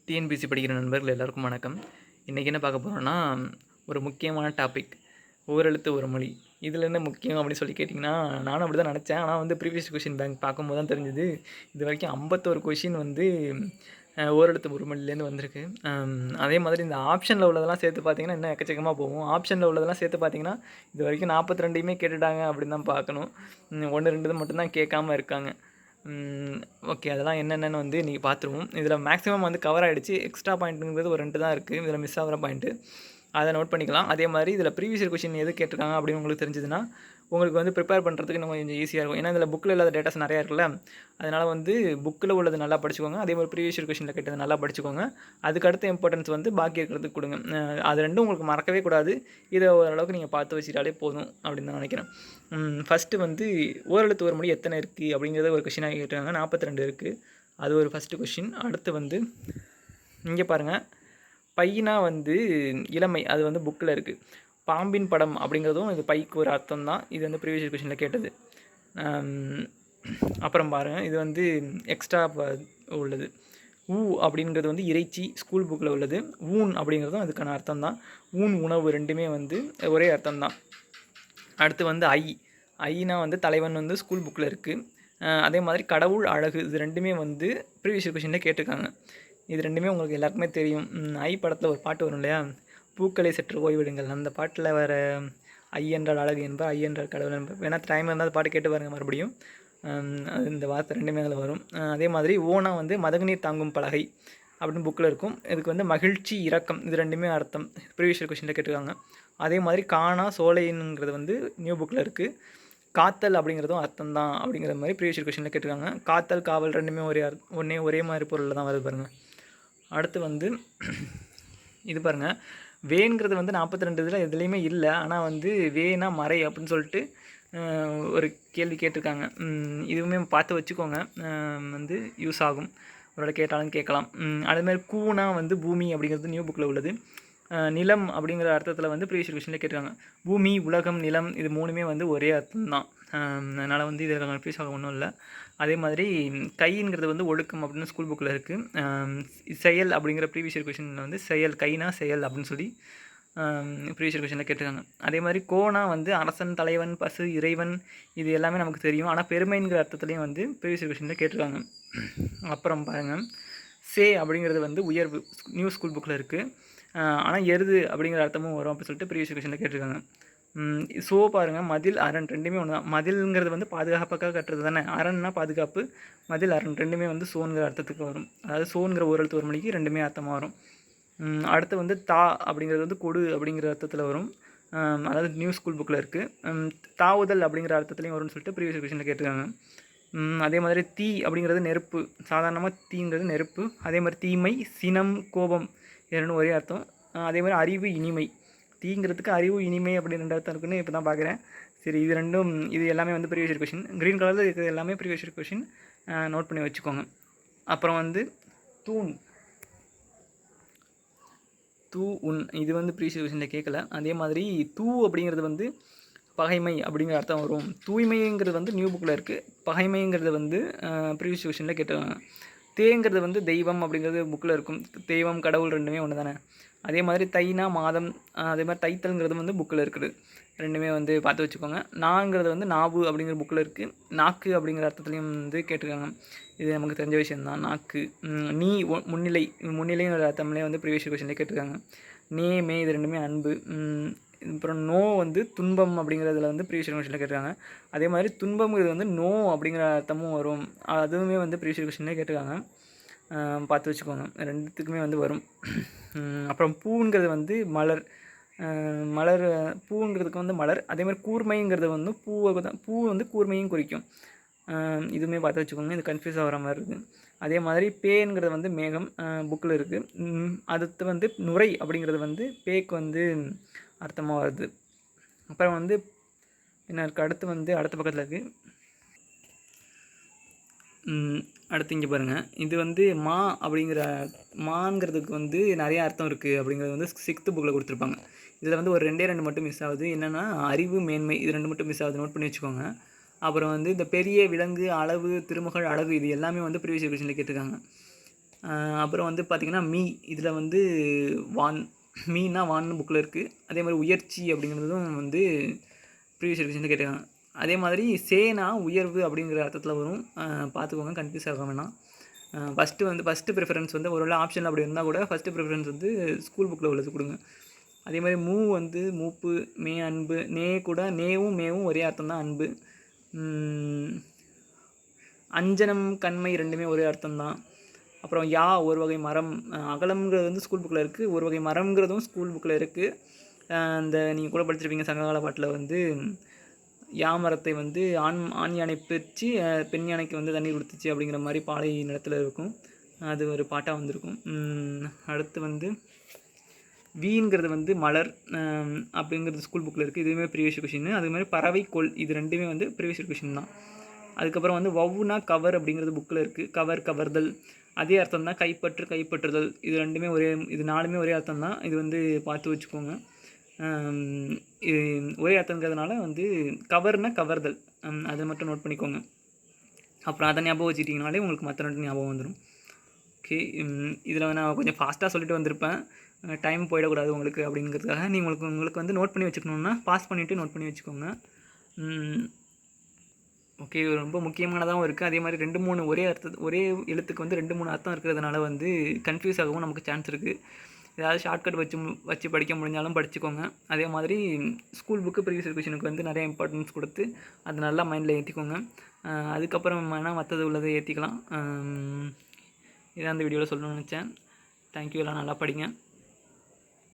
TNPSC படிக்கிற நண்பர்கள் எல்லாருக்கும் வணக்கம். இன்றைக்கி என்ன பார்க்க போகிறோன்னா, ஒரு முக்கியமான டாபிக் ஓரெழுத்து ஒரு மொழி. இதில் என்ன முக்கியம் அப்படின்னு சொல்லி கேட்டிங்கன்னா, நானும் அப்படி தான் நினச்சேன். ஆனால் வந்து ப்ரீவியஸ் கொஷின் பேங்க் பார்க்கும்போது தான் தெரிஞ்சுது, இது வரைக்கும் 51 கொஷின் வந்து ஓரெழுத்து ஒரு மொழியிலேருந்து வந்திருக்கு. அதே மாதிரி இந்த ஆப்ஷனில் உள்ளதெல்லாம் சேர்த்து பார்த்தீங்கன்னா இன்னும் எக்கச்சக்கமாக போகும். ஆப்ஷனில் உள்ளதெல்லாம் சேர்த்து பார்த்தீங்கன்னா இது வரைக்கும் 42யுமே கேட்டுட்டாங்க அப்படின்னு தான் பார்க்கணும். 1, 2 மட்டும்தான் கேட்காம இருக்காங்க. ஓகே, அதெல்லாம் என்னென்னு வந்து இன்றைக்கி பார்த்துருவோம். இதில் மேக்ஸிமம் வந்து கவர் ஆகிடுச்சு. எக்ஸ்ட்ரா பாயிண்ட்டுங்கிறது ஒரு 2 தான் இருக்குது. இதில் மிஸ் ஆகிற பாயிண்ட்டு அதை நோட் பண்ணிக்கலாம். அதே மாதிரி இதில் ப்ரீவியஸ் இயர் கொஷின் எது கேட்டிருக்காங்க அப்படின்னு உங்களுக்கு தெரிஞ்சதுன்னா உங்களுக்கு வந்து ப்ரிப்பேர் பண்ணுறதுக்கு இன்னும் கொஞ்சம் ஈஸியாக இருக்கும். ஏன்னா இதில் புக்கில் இல்லாத டேட்டாஸ் நிறையா இருக்குல்ல, அதனால் வந்து புக்கில் உள்ளது நல்லா படிச்சுக்கோங்க. அதே மாதிரி ப்ரீவியஸ் இயர் கொஷினில் கேட்டது நல்லா படிச்சுக்கோங்க. அதுக்கு அடுத்த இம்பார்ட்டன்ஸ் வந்து பாக்கி இருக்கிறதுக்கு கொடுங்க. அது ரெண்டும் உங்களுக்கு மறக்கவே கூடாது. இதை ஓரளவுக்கு நீங்கள் பார்த்து வச்சுட்டாலே போதும் அப்படின்னு தான் நினைக்கிறேன். ஃபஸ்ட்டு வந்து ஓரெழுத்து ஒரு மொழி எத்தனை இருக்குது அப்படிங்கிறத ஒரு கொஷினாக கேட்டிருக்காங்க. 42 இருக்குது. அது ஒரு ஃபஸ்ட்டு கொஷின். அடுத்து வந்து இங்கே பாருங்கள், பையனா வந்து இளமை, அது வந்து புக்கில் இருக்குது. பாம்பின் படம் அப்படிங்கிறதும் இது பைக்கு ஒரு அர்த்தம் தான். இது வந்து ப்ரீவியஸ் இயர் கொஷினில் கேட்டது. அப்புறம் பாருங்கள், இது வந்து எக்ஸ்ட்ரா உள்ளது. ஊ அப்படிங்கிறது வந்து இறைச்சி, ஸ்கூல் புக்கில் உள்ளது. ஊன் அப்படிங்கிறதும் அதுக்கான அர்த்தம் தான். ஊன் உணவு ரெண்டுமே வந்து ஒரே அர்த்தம் தான். அடுத்து வந்து ஐனா வந்து தலைவன் வந்து ஸ்கூல் புக்கில் இருக்குது. அதே மாதிரி கடவுள் அழகு, இது ரெண்டுமே வந்து ப்ரீவியஸ் இயர் கொஷினில் கேட்டிருக்காங்க. இது ரெண்டுமே உங்களுக்கு எல்லாருக்குமே தெரியும். ஐ படத்தில் ஒரு பாட்டு வரும் இல்லையா, பூக்களை சற்று ஓய்விடுங்கள், அந்த பாட்டில் வர ஐ என்றால் அழகு என்பார், ஐ என்றால் கடவுள் என்பார். வேணால் டைம் இருந்தால் பாட்டு கேட்டு பாருங்கள் மறுபடியும். அது இந்த வார்த்தை ரெண்டுமே அதில் வரும். அதே மாதிரி ஓனா வந்து மதகுநீர் தாங்கும் பலகை அப்படின்னு புக்கில் இருக்கும். இதுக்கு வந்து மகிழ்ச்சி, இரக்கம், இது ரெண்டுமே அர்த்தம் ப்ரீவியஸ் இயர் கொஷினில் கேட்டிருக்காங்க. அதே மாதிரி காணா சோலைங்கிறது வந்து நியூ புக்கில் இருக்குது. காத்தல் அப்படிங்கிறதும் அர்த்தம் தான் அப்படிங்கிற மாதிரி ப்ரீவியஸ் இயர் கொஷினில் கேட்டிருக்காங்க. காத்தல், காவல் ரெண்டுமே ஒரே மாதிரி பொருளில் தான் வருது பாருங்கள். அடுத்து வந்து இது பாருங்கள், வேங்கிறது வந்து 42 இதில் எதுலேயுமே இல்லை. ஆனால் வந்து வேனா மறை அப்படின்னு சொல்லிட்டு ஒரு கேள்வி கேட்டிருக்காங்க. இதுவுமே பார்த்து வச்சுக்கோங்க, வந்து யூஸ் ஆகும். ஒரு கேட்டாலும் கேட்கலாம். அதுமாதிரி கூனா வந்து பூமி அப்படிங்கிறது நியூ புக்கில் உள்ளது. நிலம் அப்படிங்கிற அர்த்தத்தில் வந்து ப்ரீவியஸ் கொஷினில் கேட்டிருக்காங்க. பூமி, உலகம், நிலம், இது மூணுமே வந்து ஒரே அர்த்தம் தான். அதனால் வந்து இதில் கன்ஃபியூஸ் ஆக ஒன்றும் இல்லை. அதே மாதிரி கைங்கிறது வந்து ஒழுக்கம் அப்படின்னு ஸ்கூல் புக்கில் இருக்குது. செயல் அப்படிங்கிற ப்ரீவியஸ் இயர் கொஷினில் வந்து செயல், கைனா செயல் அப்படின்னு சொல்லி ப்ரீவியஸ் இயர் கொஷினில் கேட்டிருக்காங்க. அதே மாதிரி கோனா வந்து அரசன், தலைவன், பசு, இறைவன், இது எல்லாமே நமக்கு தெரியும். ஆனால் பெருமைங்கிற அர்த்தத்துலேயும் வந்து ப்ரீவியஸ் இயர் கொஷினில் கேட்டிருக்காங்க. அப்புறம் பாருங்கள், சே அப்படிங்கிறது வந்து உயர்வு, நியூ ஸ்கூல் புக்கில் இருக்குது. ஆனால் எருது அப்படிங்கிற அர்த்தமும் வரும் அப்படின்னு சொல்லிட்டு ப்ரீவியஸ் கொஷினில் கேட்டிருக்காங்க. ஸோ பாருங்கள், மதில், அரண் ரெண்டுமே ஒன்று தான். மதில்ங்கிறது வந்து பாதுகாப்பாக கட்டுறது தானே, அரண்னா பாதுகாப்பு, மதில், அரண் ரெண்டுமே வந்து சோன்கிற அர்த்தத்துக்கு வரும். அதாவது சோன்கிற ஓரெழுத்து ஒரு மொழிக்கு ரெண்டுமே அர்த்தமாக வரும். அடுத்து வந்து தா அப்படிங்கிறது வந்து கொடு அப்படிங்கிற அர்த்தத்தில் வரும். அதாவது நியூ ஸ்கூல் புக்கில் இருக்குது. தாவுதல் அப்படிங்கிற அர்த்தத்துலேயும் வரும்னு சொல்லிட்டு ப்ரீவியஸ் கொஷினில் கேட்டிருக்காங்க. அதே மாதிரி தீ அப்படிங்கிறது நெருப்பு, சாதாரணமாக தீங்கிறது நெருப்பு. அதே மாதிரி தீமை, சினம், கோபம், இது ரெண்டும் ஒரே அர்த்தம். அதே மாதிரி அறிவு, இனிமை, தீங்கிறதுக்கு அறிவு, இனிமை அப்படின்னு 2 அர்த்தம் இருக்குன்னு இப்போ தான் பார்க்குறேன். சரி, இது ரெண்டும், இது எல்லாமே வந்து ப்ரீவியஸ் இயர் கொஷின். க்ரீன் கலரில் இருக்கிறது எல்லாமே ப்ரீவியஸ் இயர் கொஷின், நோட் பண்ணி வச்சுக்கோங்க. அப்புறம் வந்து தூண், தூ உன், இது வந்து ப்ரீவியஸ் இயர் கொஷினில் கேட்கல. அதே மாதிரி தூ அப்படிங்கிறது வந்து பகைமை அப்படிங்கிற அர்த்தம் வரும். தூய்மைங்கிறது வந்து நியூ புக்கில் இருக்குது. பகைமைங்கிறது வந்து ப்ரீவியஸ் கொஷினில் கேட்டிருக்காங்க. தேங்கிறது வந்து தெய்வம் அப்படிங்கிறது புக்கில் இருக்கும். தெய்வம், கடவுள் ரெண்டுமே ஒன்று தானே. அதே மாதிரி தைனா மாதம், அதே மாதிரி தைத்தல்ங்கிறது வந்து புக்கில் இருக்குது. ரெண்டுமே வந்து பார்த்து வச்சுக்கோங்க. நாங்கிறது வந்து நாவு அப்படிங்கிற புக்கில் இருக்குது. நாக்கு அப்படிங்கிற அர்த்தத்துலேயும் வந்து கேட்டிருக்காங்க. இது நமக்கு தெரிஞ்ச விஷயந்தான், நாக்கு. நீ முன்னிலை, முன்னிலைங்கிற அர்த்தம்லேயே வந்து ப்ரீவியஸ் கொஷினில் கேட்டிருக்காங்க. நே, மே, இது ரெண்டுமே அன்பு. அப்புறம் நோ வந்து துன்பம் அப்படிங்கிறதுல வந்து ப்ரீவியஸ் கொஷினில் கேட்டிருக்காங்க. அதே மாதிரி துன்பம்ங்கிறது வந்து நோ அப்படிங்கிற அர்த்தமும் வரும். அதுவுமே வந்து ப்ரீவியஸ் கொஷினில் கேட்டிருக்காங்க. பார்த்து வச்சுக்கோங்க, ரெண்டுத்துக்குமே வந்து வரும். அப்புறம் பூங்கிறது வந்து மலர், மலர் பூங்கிறதுக்கு வந்து மலர். அதே மாதிரி கூர்மைங்கிறது வந்து பூவை தான், பூ வந்து கூர்மையும் குறிக்கும். இதுவுமே பார்த்து வச்சுக்கோங்க, இது கன்ஃபியூஸ் ஆகிற மாதிரி இருக்குது. அதே மாதிரி பேங்கிறது வந்து மேகம், புக்கில் இருக்குது. அடுத்து வந்து நுரை அப்படிங்கிறது வந்து பேக்கு வந்து அர்த்தமாக வருது. அப்புறம் வந்து என்ன இருக்குது, அடுத்து வந்து அடுத்த பக்கத்தில் இருக்குது. அடுத்து இங்கே பாருங்கள், இது வந்து மா அப்படிங்கிற, மாங்கிறதுக்கு வந்து நிறையா அர்த்தம் இருக்குது அப்படிங்கிறது வந்து 6th புக்கில் கொடுத்துருப்பாங்க. இதில் வந்து ஒரு 2 மட்டும் மிஸ் ஆகுது. என்னென்னா அறிவு, மேன்மை, இது 2 மட்டும் மிஸ் ஆகுது, நோட் பண்ணி வச்சுக்கோங்க. அப்புறம் வந்து இந்த பெரிய விலங்கு, அளவு, திருமகள், அழகு, இது எல்லாமே வந்து ப்ரீவியஸ் கொஷினில் கேட்டிருக்காங்க. அப்புறம் வந்து பார்த்திங்கன்னா மீ, இதில் வந்து வான், மீனா வான்னு புக்கில் இருக்குது. அதே மாதிரி உயர்ச்சி அப்படிங்கிறதும் வந்து ப்ரீவியஸ் எடிஷனில் கேட்டிருக்காங்க. அதே மாதிரி சேனா உயர்வு அப்படிங்கிற அர்த்தத்தில் வரும், பார்த்துக்கோங்க, கன்ஃபியூஸ் ஆக வேணாம். ஃபஸ்ட்டு ப்ரிஃபரன்ஸ் வந்து ஒரு வேளை ஆப்ஷனில் அப்படி இருந்தால் கூட ஃபஸ்ட்டு ப்ரிஃபரன்ஸ் வந்து ஸ்கூல் புக்கில் உள்ளது கொடுங்க. அதே மாதிரி மூ வந்து மூப்பு, மே அன்பு, நே கூட நேவும் மேவும் ஒரே அர்த்தம் தான், அன்பு. அஞ்சனம் கண்மை ரெண்டுமே ஒரே அர்த்தம் தான். அப்புறம் யா ஒரு வகை மரம், அகலம்ங்கிறது வந்து ஸ்கூல் புக்கில் இருக்குது, ஒரு வகை மரம்ங்கிறதும் ஸ்கூல் புக்கில் இருக்குது. அந்த நீங்கள் கூட படிச்சிருப்பீங்க சங்ககால பாட்டில் வந்து யா மரத்தை வந்து ஆண் யானை பிரித்து பெண் யானைக்கு வந்து தண்ணீர் கொடுத்துச்சு அப்படிங்கிற மாதிரி பாலை நிலத்தில் இருக்கும், அது ஒரு பாட்டாக வந்திருக்கும். அடுத்து வந்து வீங்கிறது வந்து மலர் அப்படிங்கிறது ஸ்கூல் புக்கில் இருக்குது, இதுவுமே ப்ரீவியஸ் கொஷின். அது மாதிரி பறவை கொள், இது ரெண்டுமே வந்து ப்ரீவியஸ் கொஷின் தான். அதுக்கப்புறம் வந்து வவ்வுனா கவர் அப்படிங்கிறது புக்கில் இருக்குது, கவர் கவர்தல், அதே அர்த்தம் தான். கைப்பற்று கைப்பற்றுதல், இது ரெண்டுமே இது 4மே ஒரே அர்த்தம் தான், இது வந்து பார்த்து வச்சுக்கோங்க. இது ஒரே அர்த்தங்கிறதுனால வந்து கவர்னா கவர்தல், அதை மட்டும் நோட் பண்ணிக்கோங்க. அப்புறம் அதை ஞாபகம் வச்சுக்கிட்டிங்கனாலே உங்களுக்கு மற்ற ரெண்டு ஞாபகம் வந்துடும். ஓகே, இதில் நான் கொஞ்சம் ஃபாஸ்ட்டாக சொல்லிட்டு வந்திருப்பேன், டைம் போயிடக்கூடாது உங்களுக்கு அப்படிங்கிறதுக்காக. நீங்கள் உங்களுக்கு வந்து நோட் பண்ணி வச்சுக்கணுன்னா பாஸ் பண்ணிவிட்டு நோட் பண்ணி வச்சுக்கோங்க. ஓகே, ரொம்ப முக்கியமானதாகவும் இருக்குது. அதே மாதிரி 2-3 ஒரே எழுத்துக்கு வந்து 2-3 அர்த்தம் இருக்கிறதுனால வந்து கன்ஃபியூஸ் ஆகவும் நமக்கு சான்ஸ் இருக்குது. ஏதாவது ஷார்ட்கட் வச்சு படிக்க முடிஞ்சாலும் படிச்சுக்கோங்க. அதே மாதிரி ஸ்கூல் புக்கு ப்ரீவியஸ் கொஷினுக்கு வந்து நிறைய இம்பார்ட்டன்ஸ் கொடுத்து அது நல்லா மைண்டில் ஏற்றிக்கோங்க. அதுக்கப்புறம் வேணால் மற்றது உள்ளதை ஏற்றிக்கலாம். இதான் அந்த வீடியோவில் சொல்லணும்னு நினச்சேன். தேங்க்யூ, எல்லாம் நல்லா படிங்க.